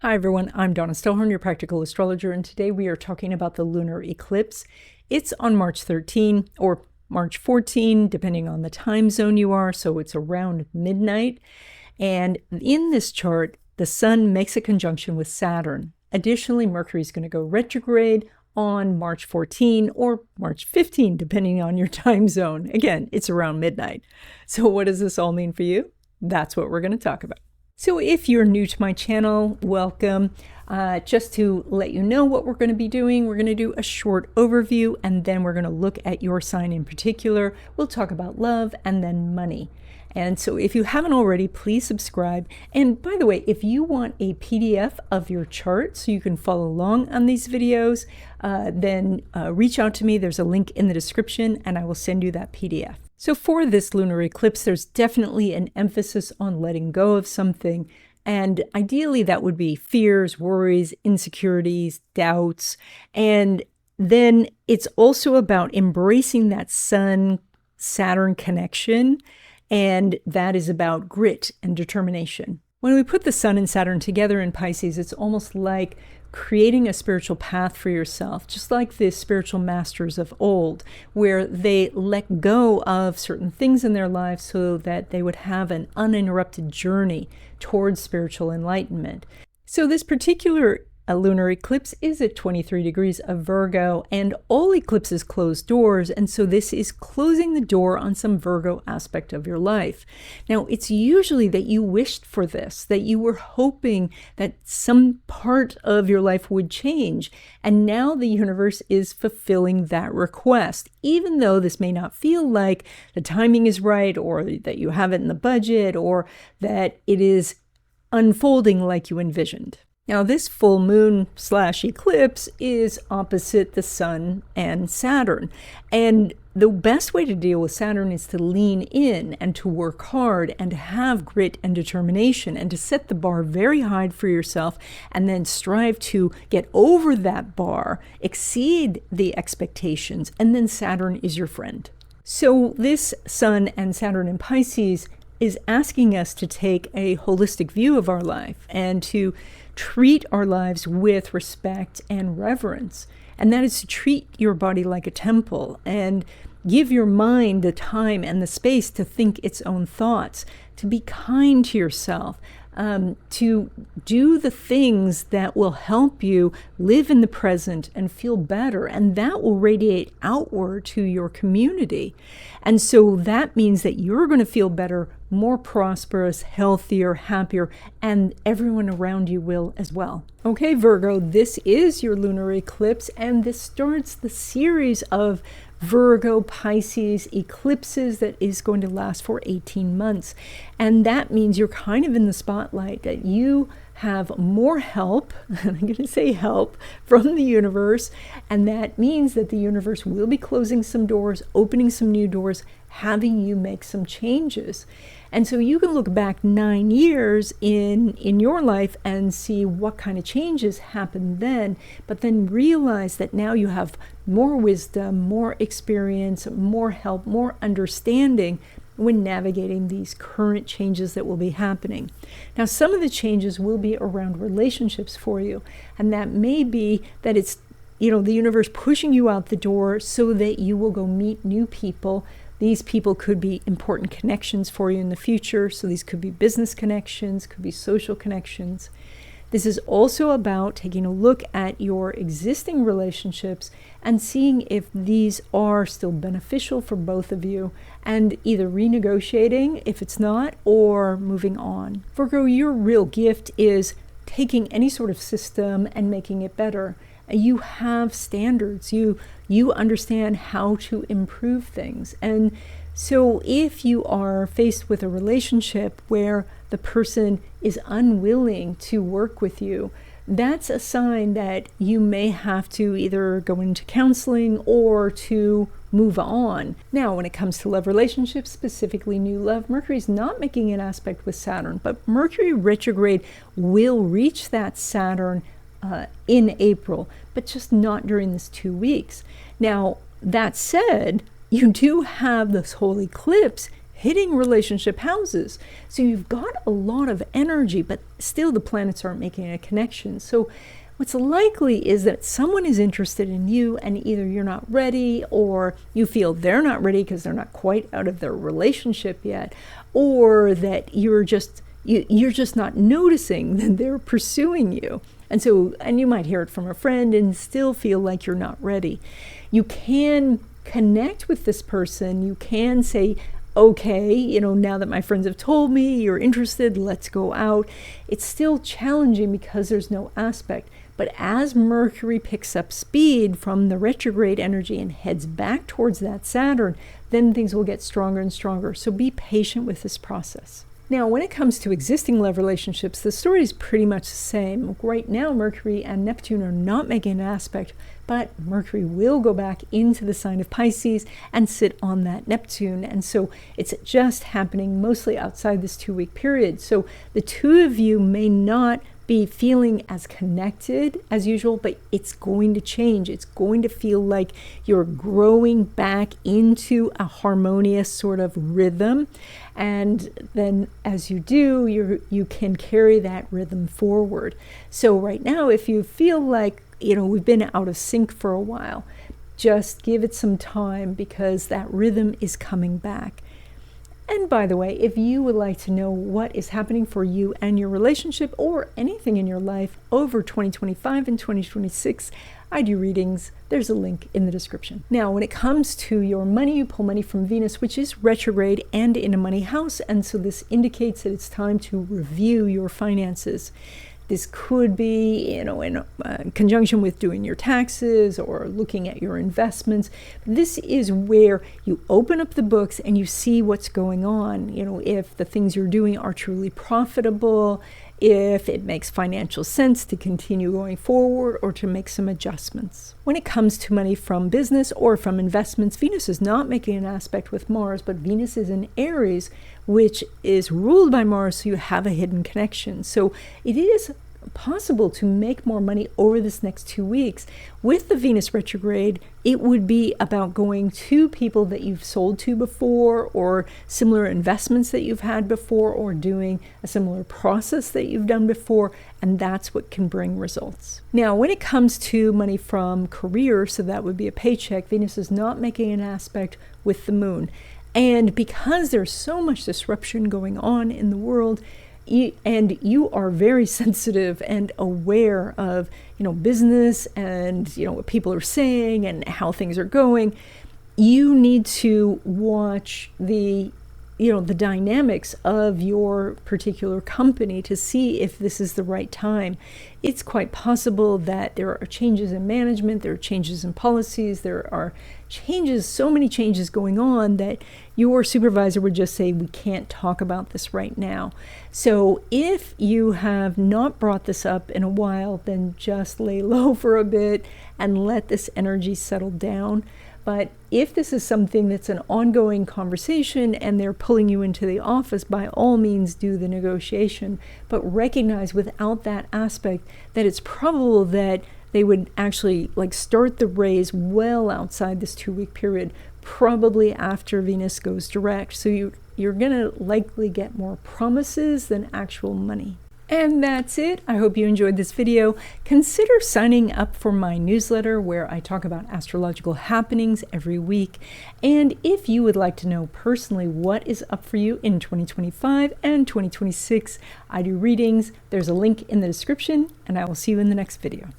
Hi everyone, I'm Donna Stellhorn, your practical astrologer, and today we are talking about the lunar eclipse. It's on March 13 or March 14, depending on the time zone you are, so it's around midnight. And in this chart, the sun makes a conjunction with Saturn. Additionally, Mercury is going to go retrograde on March 14 or March 15, depending on your time zone. Again, it's around midnight. So what does this all mean for you? That's what we're going to talk about. So if you're new to my channel, welcome. Just to let you know what we're going to be doing, we're going to do a short overview, and then we're going to look at your sign in particular. We'll talk about love and then money. And so if you haven't already, please subscribe. And by the way, if you want a PDF of your chart so you can follow along on these videos, then reach out to me. There's a link in the description and I will send you that PDF. So for this lunar eclipse, there's definitely an emphasis on letting go of something. And ideally, that would be fears, worries, insecurities, doubts. And then it's also about embracing that Sun-Saturn connection. And that is about grit and determination. When we put the Sun and Saturn together in Pisces, it's almost like creating a spiritual path for yourself, just like the spiritual masters of old, where they let go of certain things in their lives so that they would have an uninterrupted journey towards spiritual enlightenment. So this particular lunar eclipse is at 23 degrees of Virgo, and all eclipses close doors, and so this is closing the door on some Virgo aspect of your life. Now, it's usually that you wished for this, that you were hoping that some part of your life would change, and now the universe is fulfilling that request, even though this may not feel like the timing is right, or that you have it in the budget, or that it is unfolding like you envisioned. Now, this full moon / eclipse is opposite the Sun and Saturn. And the best way to deal with Saturn is to lean in and to work hard and to have grit and determination and to set the bar very high for yourself and then strive to get over that bar, exceed the expectations, and then Saturn is your friend. So this Sun and Saturn in Pisces is asking us to take a holistic view of our life and to treat our lives with respect and reverence. And that is to treat your body like a temple and give your mind the time and the space to think its own thoughts, to be kind to yourself, to do the things that will help you live in the present and feel better, and that will radiate outward to your community. And so that means that you're going to feel better, more prosperous, healthier, happier, and everyone around you will as well. Okay, Virgo, this is your lunar eclipse, and this starts the series of Virgo Pisces eclipses that is going to last for 18 months. And that means you're kind of in the spotlight, that you have more help, I'm going to say help, from the universe. And that means that the universe will be closing some doors, opening some new doors, having you make some changes. And so you can look back 9 years in your life and see what kind of changes happened then, but then realize that now you have more wisdom, more experience, more help, more understanding when navigating these current changes that will be happening. Now, some of the changes will be around relationships for you, and that may be that it's, the universe pushing you out the door so that you will go meet new people. These people could be important connections for you in the future. So these could be business connections, could be social connections. This is also about taking a look at your existing relationships and seeing if these are still beneficial for both of you, and either renegotiating if it's not, or moving on. Virgo, your real gift is taking any sort of system and making it better. You have standards. You understand how to improve things. And so if you are faced with a relationship where the person is unwilling to work with you, that's a sign that you may have to either go into counseling or to move on. Now, when it comes to love relationships, specifically new love, Mercury is not making an aspect with Saturn, but Mercury retrograde will reach that Saturn in April, but just not during this 2 weeks. Now, that said, you do have this whole eclipse hitting relationship houses. So you've got a lot of energy, but still the planets aren't making a connection. So what's likely is that someone is interested in you and either you're not ready, or you feel they're not ready because they're not quite out of their relationship yet, or that you're just not noticing that they're pursuing you. And you might hear it from a friend and still feel like you're not ready. You can connect with this person. You can say, okay, now that my friends have told me you're interested, let's go out. It's still challenging because there's no aspect. But as Mercury picks up speed from the retrograde energy and heads back towards that Saturn, then things will get stronger and stronger. So be patient with this process. Now, when it comes to existing love relationships, the story is pretty much the same. Right now, Mercury and Neptune are not making an aspect, but Mercury will go back into the sign of Pisces and sit on that Neptune. And so it's just happening mostly outside this 2-week period. So the two of you may not be feeling as connected as usual, but it's going to change. It's going to feel like you're growing back into a harmonious sort of rhythm. And then as you do, you can carry that rhythm forward. So right now, if you feel like, we've been out of sync for a while, just give it some time because that rhythm is coming back. And by the way, if you would like to know what is happening for you and your relationship or anything in your life over 2025 and 2026, I do readings. There's a link in the description. Now, when it comes to your money, you pull money from Venus, which is retrograde and in a money house. And so this indicates that it's time to review your finances. This could be, in conjunction with doing your taxes or looking at your investments. This is where you open up the books and you see what's going on. If the things you're doing are truly profitable, if it makes financial sense to continue going forward or to make some adjustments. When it comes to money from business or from investments, Venus is not making an aspect with Mars, but Venus is in Aries, which is ruled by Mars, so you have a hidden connection. So it is possible to make more money over this next 2 weeks. With the Venus retrograde, it would be about going to people that you've sold to before, or similar investments that you've had before, or doing a similar process that you've done before, and that's what can bring results. Now, when it comes to money from career, so that would be a paycheck, Venus is not making an aspect with the moon. And because there's so much disruption going on in the world, and you are very sensitive and aware of, business and, what people are saying and how things are going, you need to watch the dynamics of your particular company to see if this is the right time. It's quite possible that there are changes in management, there are changes in policies, there are changes, so many changes going on that your supervisor would just say, we can't talk about this right now. So if you have not brought this up in a while, then just lay low for a bit and let this energy settle down. But if this is something that's an ongoing conversation and they're pulling you into the office, by all means do the negotiation, but recognize without that aspect that it's probable that they would actually start the raise well outside this 2-week period, probably after Venus goes direct. So you're going to likely get more promises than actual money. And that's it. I hope you enjoyed this video. Consider signing up for my newsletter where I talk about astrological happenings every week. And if you would like to know personally what is up for you in 2025 and 2026, I do readings. There's a link in the description, and I will see you in the next video.